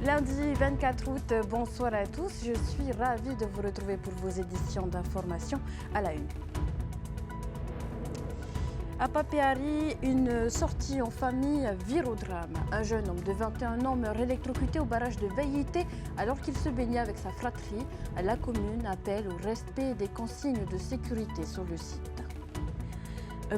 Lundi 24 août, bonsoir à tous. Je suis ravie de vous retrouver pour vos éditions d'information à la une. À Papeari, une sortie en famille vire au drame. Un jeune homme de 21 ans meurt électrocuté au barrage de Veillité alors qu'il se baignait avec sa fratrie. La commune appelle au respect des consignes de sécurité sur le site.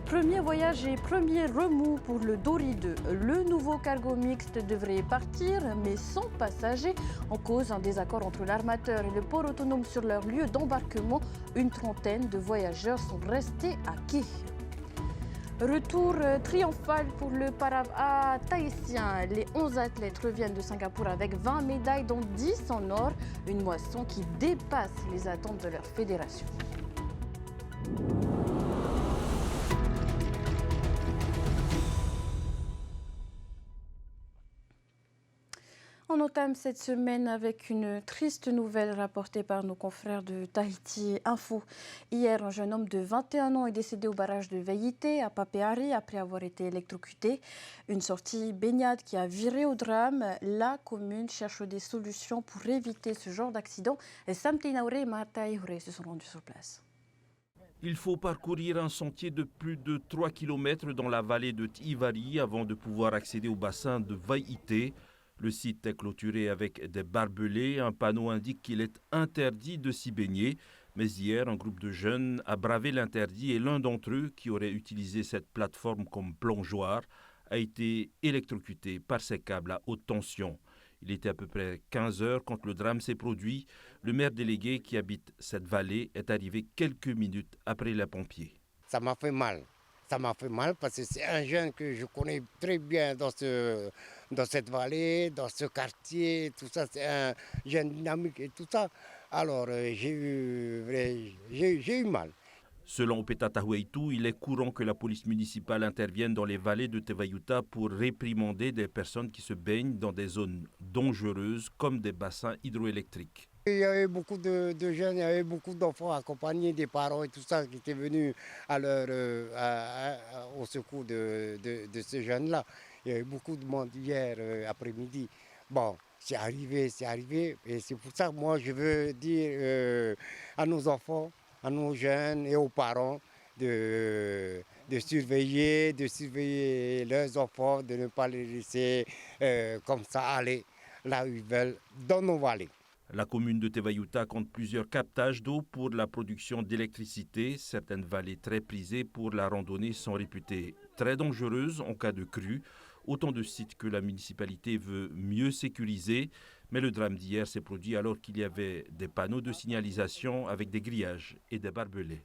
Premier voyage et premier remous pour le Dori 2. Le nouveau cargo mixte devrait partir, mais sans passagers, en cause un désaccord entre l'armateur et le port autonome sur leur lieu d'embarquement. Une trentaine de voyageurs sont restés à quai. Retour triomphal pour le para tahitien. Les 11 athlètes reviennent de Singapour avec 20 médailles, dont 10 en or. Une moisson qui dépasse les attentes de leur fédération. On entame cette semaine avec une triste nouvelle rapportée par nos confrères de Tahiti Info. Hier, un jeune homme de 21 ans est décédé au barrage de Veillité à Papeari après avoir été électrocuté. Une sortie baignade qui a viré au drame. La commune cherche des solutions pour éviter ce genre d'accident. Et Sam Tinaure et Marta Ihure se sont rendus sur place. Il faut parcourir un sentier de plus de 3 km dans la vallée de Tivari avant de pouvoir accéder au bassin de Veillité. Le site est clôturé avec des barbelés. Un panneau indique qu'il est interdit de s'y baigner. Mais hier, un groupe de jeunes a bravé l'interdit et l'un d'entre eux, qui aurait utilisé cette plateforme comme plongeoir, a été électrocuté par ses câbles à haute tension. Il était à peu près 15 heures quand le drame s'est produit. Le maire délégué qui habite cette vallée est arrivé quelques minutes après les pompiers. Ça m'a fait mal. Ça m'a fait mal parce que c'est un jeune que je connais très bien dans cette vallée, dans ce quartier, tout ça. C'est un jeune dynamique et tout ça. Alors j'ai eu mal. Selon Opeta Tahueitu, il est courant que la police municipale intervienne dans les vallées de Tevayuta pour réprimander des personnes qui se baignent dans des zones dangereuses comme des bassins hydroélectriques. Il y avait beaucoup de jeunes, il y avait beaucoup d'enfants accompagnés des parents et tout ça qui étaient venus au secours de ces jeunes-là. Il y avait beaucoup de monde hier après-midi. Bon, c'est arrivé et c'est pour ça que moi je veux dire à nos enfants, à nos jeunes et aux parents de surveiller leurs enfants, de ne pas les laisser comme ça aller là où ils veulent, dans nos vallées. La commune de Tevayuta compte plusieurs captages d'eau pour la production d'électricité. Certaines vallées très prisées pour la randonnée sont réputées très dangereuses en cas de crue. Autant de sites que la municipalité veut mieux sécuriser. Mais le drame d'hier s'est produit alors qu'il y avait des panneaux de signalisation avec des grillages et des barbelés.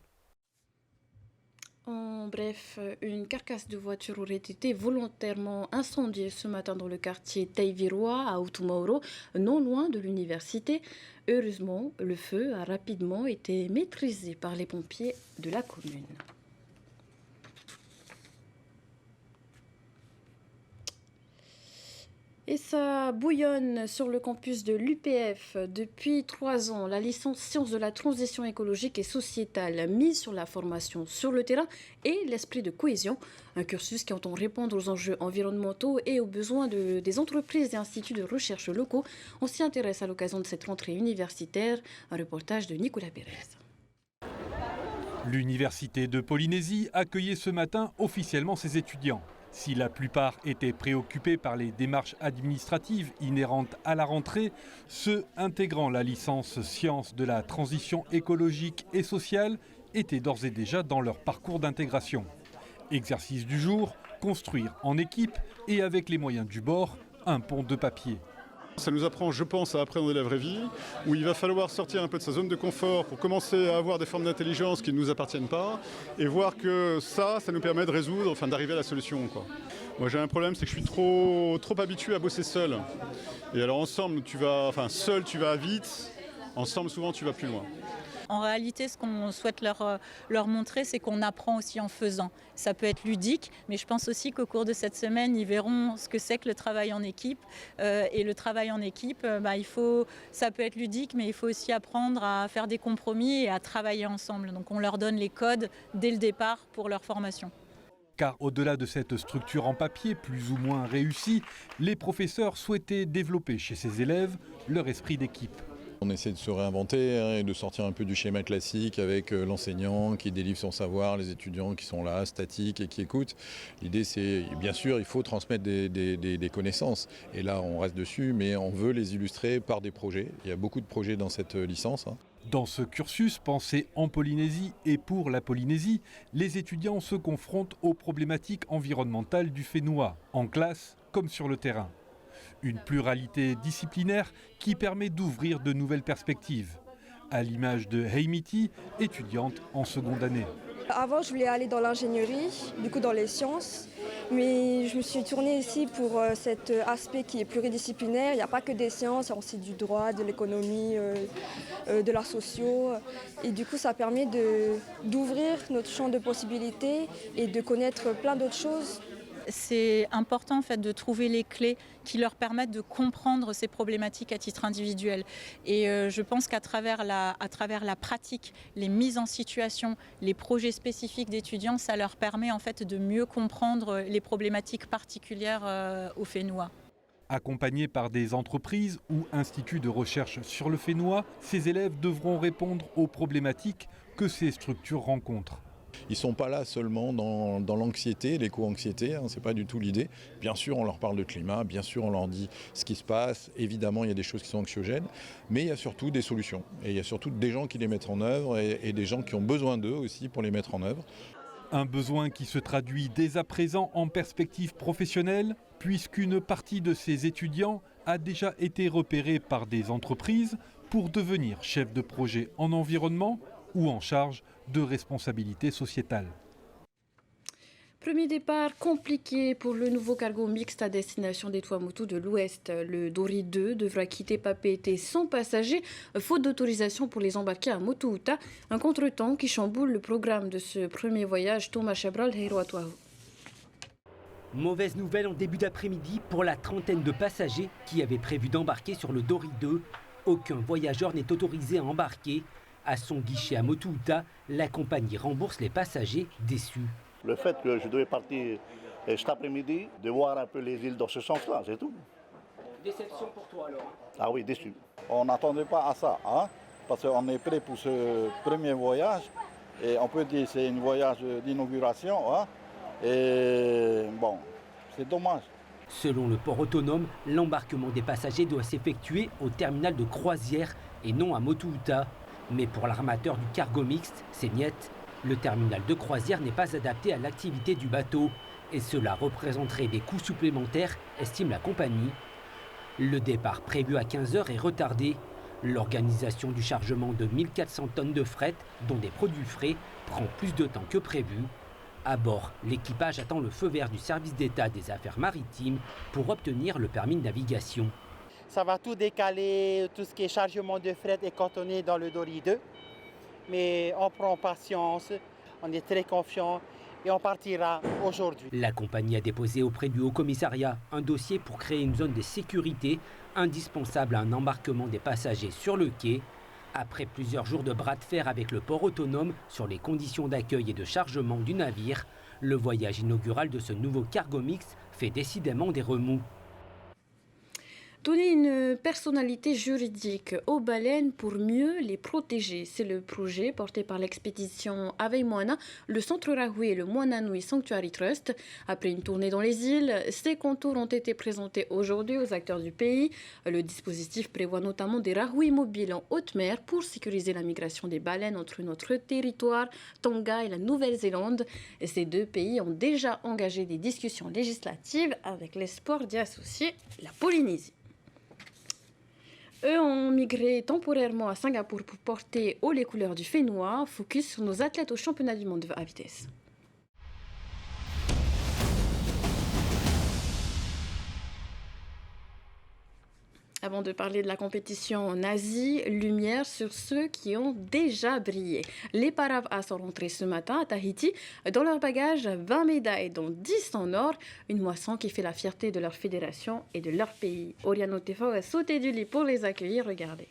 En bref, une carcasse de voiture aurait été volontairement incendiée ce matin dans le quartier Teiviroa à Utumauro, non loin de l'université. Heureusement, le feu a rapidement été maîtrisé par les pompiers de la commune. Et ça bouillonne sur le campus de l'UPF. Depuis 3 ans, la licence Sciences de la transition écologique et sociétale mise sur la formation sur le terrain et l'esprit de cohésion. Un cursus qui entend répondre aux enjeux environnementaux et aux besoins des entreprises et instituts de recherche locaux. On s'y intéresse à l'occasion de cette rentrée universitaire. Un reportage de Nicolas Pérez. L'université de Polynésie accueillait ce matin officiellement ses étudiants. Si la plupart étaient préoccupés par les démarches administratives inhérentes à la rentrée, ceux intégrant la licence Sciences de la transition écologique et sociale étaient d'ores et déjà dans leur parcours d'intégration. Exercice du jour, construire en équipe et avec les moyens du bord, un pont de papier. Ça nous apprend, je pense, à appréhender la vraie vie, où il va falloir sortir un peu de sa zone de confort pour commencer à avoir des formes d'intelligence qui ne nous appartiennent pas, et voir que ça nous permet de résoudre, enfin d'arriver à la solution, quoi. Moi j'ai un problème, c'est que je suis trop habitué à bosser seul. Et alors seul tu vas vite, ensemble souvent tu vas plus loin. En réalité, ce qu'on souhaite leur montrer, c'est qu'on apprend aussi en faisant. Ça peut être ludique, mais je pense aussi qu'au cours de cette semaine, ils verront ce que c'est que le travail en équipe. Et le travail en équipe, ça peut être ludique, mais il faut aussi apprendre à faire des compromis et à travailler ensemble. Donc on leur donne les codes dès le départ pour leur formation. Car au-delà de cette structure en papier plus ou moins réussie, les professeurs souhaitaient développer chez ces élèves leur esprit d'équipe. On essaie de se réinventer et de sortir un peu du schéma classique avec l'enseignant qui délivre son savoir, les étudiants qui sont là, statiques et qui écoutent. L'idée c'est, bien sûr, il faut transmettre des connaissances. Et là on reste dessus, mais on veut les illustrer par des projets. Il y a beaucoup de projets dans cette licence. Dans ce cursus pensé en Polynésie et pour la Polynésie, les étudiants se confrontent aux problématiques environnementales du Fénois, en classe comme sur le terrain. Une pluralité disciplinaire qui permet d'ouvrir de nouvelles perspectives, à l'image de Heimiti, étudiante en seconde année. Avant, je voulais aller dans l'ingénierie, du coup dans les sciences, mais je me suis tournée ici pour cet aspect qui est pluridisciplinaire. Il n'y a pas que des sciences, il y a aussi du droit, de l'économie, de la socio. Et du coup, ça permet d'ouvrir notre champ de possibilités et de connaître plein d'autres choses. C'est important en fait de trouver les clés qui leur permettent de comprendre ces problématiques à titre individuel. Et je pense qu'à travers la pratique, les mises en situation, les projets spécifiques d'étudiants, ça leur permet en fait de mieux comprendre les problématiques particulières au Fénois. Accompagnés par des entreprises ou instituts de recherche sur le Fénois, ces élèves devront répondre aux problématiques que ces structures rencontrent. Ils ne sont pas là seulement dans l'anxiété, l'éco-anxiété, ce n'est pas du tout l'idée. Bien sûr, on leur parle de climat, bien sûr, on leur dit ce qui se passe. Évidemment, il y a des choses qui sont anxiogènes, mais il y a surtout des solutions. Et il y a surtout des gens qui les mettent en œuvre et des gens qui ont besoin d'eux aussi pour les mettre en œuvre. Un besoin qui se traduit dès à présent en perspective professionnelle, puisqu'une partie de ces étudiants a déjà été repérée par des entreprises pour devenir chef de projet en environnement ou en charge de responsabilité sociétale. Premier départ compliqué pour le nouveau cargo mixte à destination des Tuamotu de l'Ouest. Le Dory 2 devra quitter Papeete sans passager, faute d'autorisation pour les embarquer à Motuuta. Un contretemps qui chamboule le programme de ce premier voyage Thomas Chabral Heiroatuahu. Mauvaise nouvelle en début d'après-midi pour la trentaine de passagers qui avaient prévu d'embarquer sur le Dory 2. Aucun voyageur n'est autorisé à embarquer. À son guichet à Motuuta, la compagnie rembourse les passagers déçus. Le fait que je devais partir cet après-midi, de voir un peu les îles dans ce sens-là, c'est tout. Déception pour toi alors? Ah oui, déçu. On n'attendait pas à ça, parce qu'on est prêt pour ce premier voyage. Et on peut dire que c'est un voyage d'inauguration. Et bon, c'est dommage. Selon le port autonome, l'embarquement des passagers doit s'effectuer au terminal de croisière et non à Motuuta. Mais pour l'armateur du cargo mixte, c'est niet. Le terminal de croisière n'est pas adapté à l'activité du bateau. Et cela représenterait des coûts supplémentaires, estime la compagnie. Le départ prévu à 15h est retardé. L'organisation du chargement de 1400 tonnes de fret, dont des produits frais, prend plus de temps que prévu. À bord, l'équipage attend le feu vert du service d'État des affaires maritimes pour obtenir le permis de navigation. Ça va tout décaler, tout ce qui est chargement de fret est cantonné dans le Dory 2. Mais on prend patience, on est très confiant et on partira aujourd'hui. La compagnie a déposé auprès du Haut-Commissariat un dossier pour créer une zone de sécurité indispensable à un embarquement des passagers sur le quai. Après plusieurs jours de bras de fer avec le port autonome sur les conditions d'accueil et de chargement du navire, le voyage inaugural de ce nouveau cargo mix fait décidément des remous. Donner une personnalité juridique aux baleines pour mieux les protéger. C'est le projet porté par l'expédition Avec Moana, le Centre Rahui et le Moana Nui Sanctuary Trust. Après une tournée dans les îles, ces contours ont été présentés aujourd'hui aux acteurs du pays. Le dispositif prévoit notamment des Rahui mobiles en haute mer pour sécuriser la migration des baleines entre notre territoire, Tonga et la Nouvelle-Zélande. Ces deux pays ont déjà engagé des discussions législatives avec l'espoir d'y associer la Polynésie. Eux ont migré temporairement à Singapour pour porter haut les couleurs du Fénois. Focus sur nos athlètes au championnat du monde à vitesse. Avant de parler de la compétition en Asie, lumière sur ceux qui ont déjà brillé. Les Paravas sont rentrés ce matin à Tahiti. Dans leur bagage, 20 médailles, dont 10 en or. Une moisson qui fait la fierté de leur fédération et de leur pays. Oriano Tefao a sauté du lit pour les accueillir. Regardez.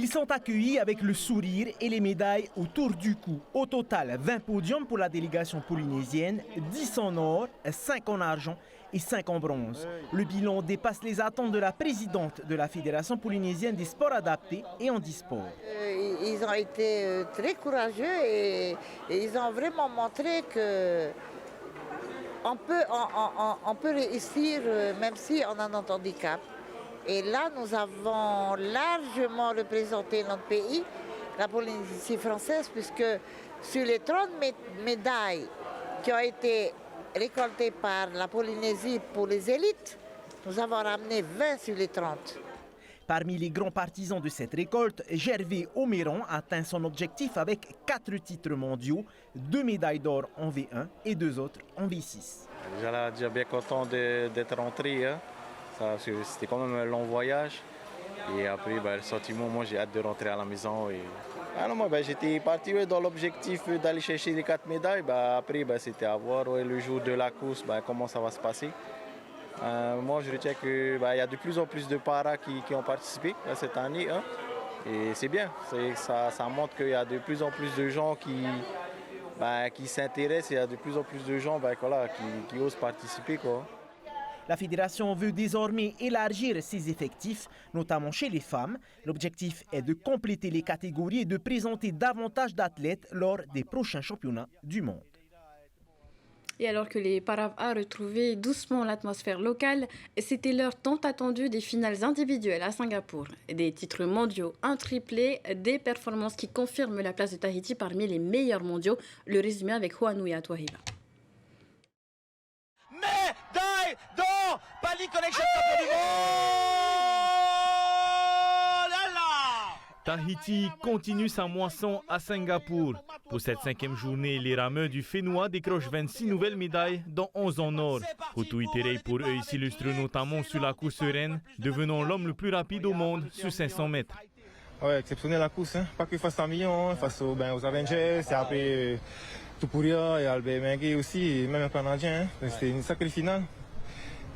Ils sont accueillis avec le sourire et les médailles autour du cou. Au total, 20 podiums pour la délégation polynésienne, 10 en or, 5 en argent et 5 en bronze. Le bilan dépasse les attentes de la présidente de la Fédération polynésienne des sports adaptés et handisport. Ils ont été très courageux et ils ont vraiment montré que on peut réussir même si on a un handicap. Et là, nous avons largement représenté notre pays, la Polynésie française, puisque sur les 30 médailles qui ont été récoltées par la Polynésie pour les élites, nous avons ramené 20 sur les 30. Parmi les grands partisans de cette récolte, Gervais Omeron atteint son objectif avec 4 titres mondiaux, 2 médailles d'or en V1 et 2 autres en V6. J'étais déjà bien content d'être rentré. Hein. C'était quand même un long voyage. Et après, le sentiment, moi j'ai hâte de rentrer à la maison. J'étais parti dans l'objectif d'aller chercher les 4 médailles. Après, c'était à voir le jour de la course, comment ça va se passer. Moi, je retiens qu'il y a de plus en plus de paras qui ont participé cette année. Hein. Et c'est bien, ça montre qu'il y a de plus en plus de gens qui s'intéressent. Il y a de plus en plus de gens qui osent participer. Quoi. La fédération veut désormais élargir ses effectifs, notamment chez les femmes. L'objectif est de compléter les catégories et de présenter davantage d'athlètes lors des prochains championnats du monde. Et alors que les Paravas retrouvaient doucement l'atmosphère locale, c'était l'heure tant attendue des finales individuelles à Singapour. Des titres mondiaux, un triplé, des performances qui confirment la place de Tahiti parmi les meilleurs mondiaux. Le résumé avec Juanui Atuahiva. Médaille d'or, Bali Connection champion du monde! Tahiti continue sa moisson à Singapour. Pour cette 5e journée, les rameurs du Fénois décrochent 26 nouvelles médailles, dont 11 en or. Hutu Iterei pour eux s'illustre notamment sur la course sereine, devenant l'homme le plus rapide au monde sur 500 mètres. Ouais, exceptionnel la course, hein. Pas que face à Million, face aux Avengers, et après Tupuria et Albert Mengue aussi, et même un Canadien. Hein. C'était une sacrée finale.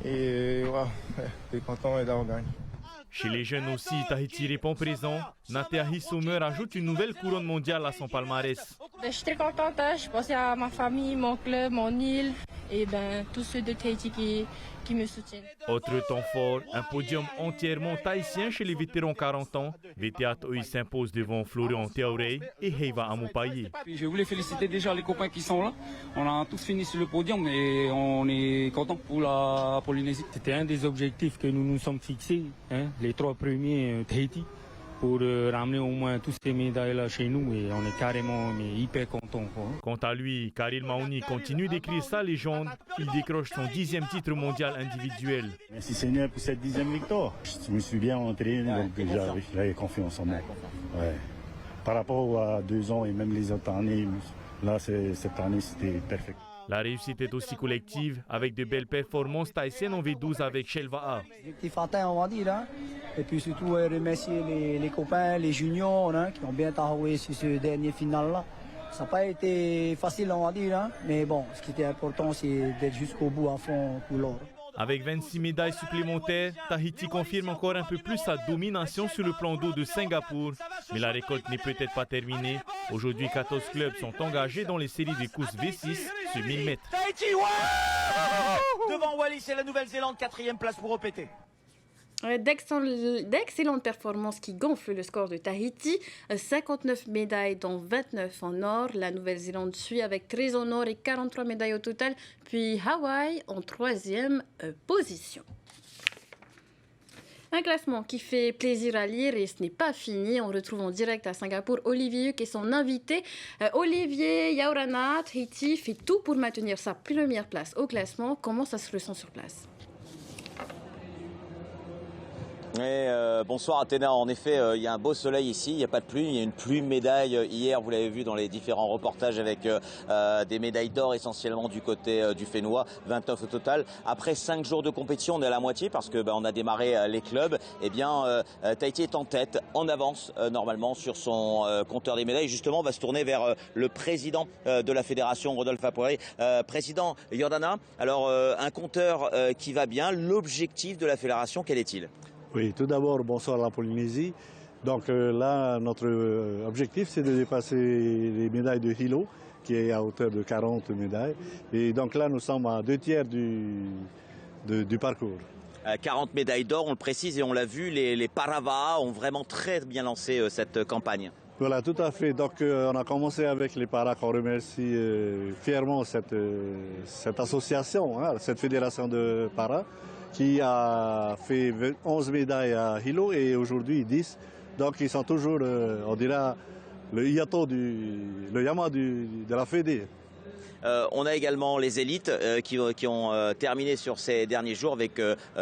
Et j'étais content d'avoir gagné. Chez les jeunes aussi, Tahiti répond présent. Nateahi Sommer ajoute une nouvelle couronne mondiale à son palmarès. Je suis très contente, je pensais à ma famille, mon club, mon île et tous ceux de Tahiti qui me soutiennent. Autre temps fort, un podium entièrement tahitien chez les vétérans 40 ans. Veteat Oi s'impose devant Florian Teaurei et Heiva Amupaye. Je voulais féliciter déjà les copains qui sont là. On a tous fini sur le podium et on est content pour la Polynésie. C'était un des objectifs que nous nous sommes fixés, hein, les 3 premiers Tahiti, pour ramener au moins toutes ces médailles-là chez nous et on est carrément hyper contents. Quant à lui, Karil Mauni continue d'écrire sa légende. Il décroche son 10e titre mondial individuel. Merci Seigneur pour cette 10e victoire. Je me suis bien entraîné, donc j'avais confiance en moi. Ouais. Par rapport à 2 ans et même les autres années, là cette année c'était parfait. La réussite est aussi collective, avec de belles performances tahitiennes en V12 avec Shelva'a. Objectif atteint, on va dire. Hein. Et puis surtout remercier les copains, les juniors hein, qui ont bien travaillé sur ce dernier final-là. Ça n'a pas été facile, on va dire. Hein. Mais bon, ce qui était important, c'est d'être jusqu'au bout à fond pour l'or. Avec 26 médailles supplémentaires, Tahiti confirme encore un peu plus sa domination sur le plan d'eau de Singapour. Mais la récolte n'est peut-être pas terminée. Aujourd'hui, 14 clubs sont engagés dans les séries des courses V6 sur 1000 mètres. Tahiti, ouais! Devant Wallis et la Nouvelle-Zélande, 4e place pour OPT. D'excellentes performances qui gonflent le score de Tahiti. 59 médailles, dont 29 en or. La Nouvelle-Zélande suit avec 13 en or et 43 médailles au total. Puis Hawaï en 3e position. Un classement qui fait plaisir à lire et ce n'est pas fini. On retrouve en direct à Singapour Olivier Huc et son invité. Olivier Yaurana, Tahiti fait tout pour maintenir sa première place au classement. Comment ça se ressent sur place ? Bonsoir Athéna, en effet il y a un beau soleil ici, il n'y a pas de pluie, il y a une pluie médaille hier, vous l'avez vu dans les différents reportages avec des médailles d'or essentiellement du côté du Fénois, 29 au total. Après 5 jours de compétition, on est à la moitié parce que on a démarré les clubs, et bien Tahiti est en tête, en avance normalement sur son compteur des médailles. Justement on va se tourner vers le président de la fédération, Rodolphe Apoiré. Président Yordana, alors un compteur qui va bien, l'objectif de la fédération, quel est-il ? Oui, tout d'abord, bonsoir à la Polynésie. Donc là, notre objectif, c'est de dépasser les médailles de Hilo, qui est à hauteur de 40 médailles. Et donc là, nous sommes à 2/3 du parcours. 40 médailles d'or, on le précise et on l'a vu, les Paravas ont vraiment très bien lancé cette campagne. Voilà, tout à fait. Donc on a commencé avec les Paras, qu'on remercie fièrement cette association, hein, cette fédération de Paras, qui a fait 11 médailles à Hilo et aujourd'hui 10. Donc ils sont toujours, on dira, le Yama de la Fédé. On a également les élites qui ont terminé sur ces derniers jours avec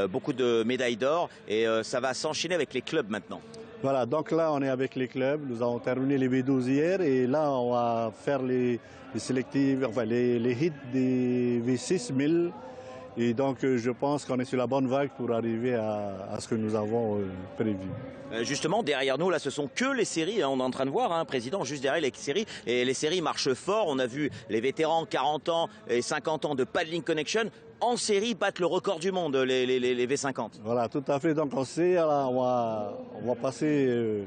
beaucoup de médailles d'or et ça va s'enchaîner avec les clubs maintenant. Voilà, donc là on est avec les clubs, nous avons terminé les V12 hier et là on va faire les sélectives, enfin les hits des V6 1000. Et donc je pense qu'on est sur la bonne vague pour arriver à ce que nous avons prévu. Justement, derrière nous, là, ce sont que les séries. Hein, on est en train de voir, hein, Président, juste derrière les séries. Et les séries marchent fort. On a vu les vétérans 40 ans et 50 ans de Paddling Connection en série battent le record du monde, les V50. Voilà, tout à fait. Donc on sait, on va passer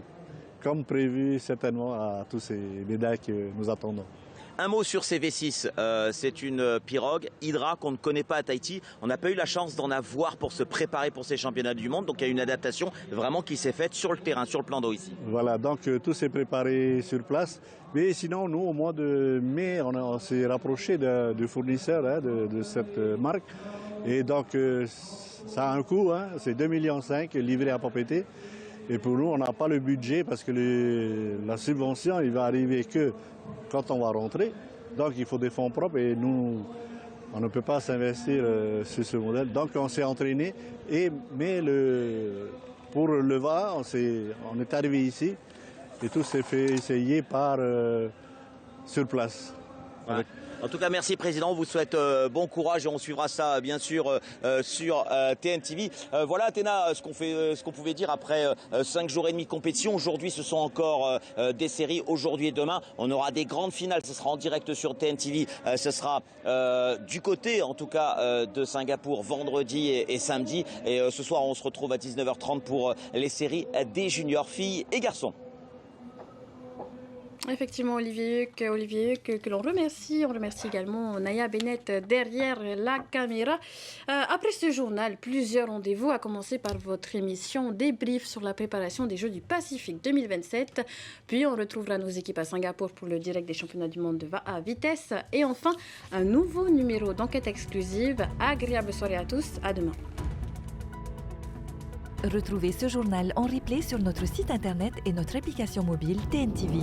comme prévu certainement à tous ces médailles que nous attendons. Un mot sur ces V6, c'est une pirogue Hydra qu'on ne connaît pas à Tahiti. On n'a pas eu la chance d'en avoir pour se préparer pour ces championnats du monde. Donc il y a une adaptation vraiment qui s'est faite sur le terrain, sur le plan d'eau ici. Voilà, donc tout s'est préparé sur place. Mais sinon, nous, au mois de mai, on s'est rapproché du fournisseur hein, de cette marque. Et donc ça a un coût, hein, c'est 2,5 millions livré à Papeete. Et pour nous, on n'a pas le budget parce que la subvention, il va arriver que quand on va rentrer. Donc il faut des fonds propres et nous, on ne peut pas s'investir sur ce modèle. Donc on s'est entraîné. Mais pour le VA, on est arrivé ici et tout s'est fait essayer sur place. Ouais. En tout cas, merci Président, on vous souhaite bon courage et on suivra ça bien sûr sur TNTV. Voilà Athéna, ce qu'on pouvait dire après 5 jours et demi de compétition. Aujourd'hui, ce sont encore des séries, aujourd'hui et demain. On aura des grandes finales, ce sera en direct sur TNTV. Ce sera du côté en tout cas de Singapour vendredi et samedi. Et ce soir, on se retrouve à 19h30 pour les séries des juniors, filles et garçons. Effectivement, Olivier, que l'on remercie. On remercie également Naya Bennett derrière la caméra. Après ce journal, plusieurs rendez-vous, à commencer par votre émission Débrief sur la préparation des Jeux du Pacifique 2027. Puis on retrouvera nos équipes à Singapour pour le direct des championnats du monde de VA à vitesse. Et enfin, un nouveau numéro d'enquête exclusive. Agréable soirée à tous. À demain. Retrouvez ce journal en replay sur notre site internet et notre application mobile TNTV.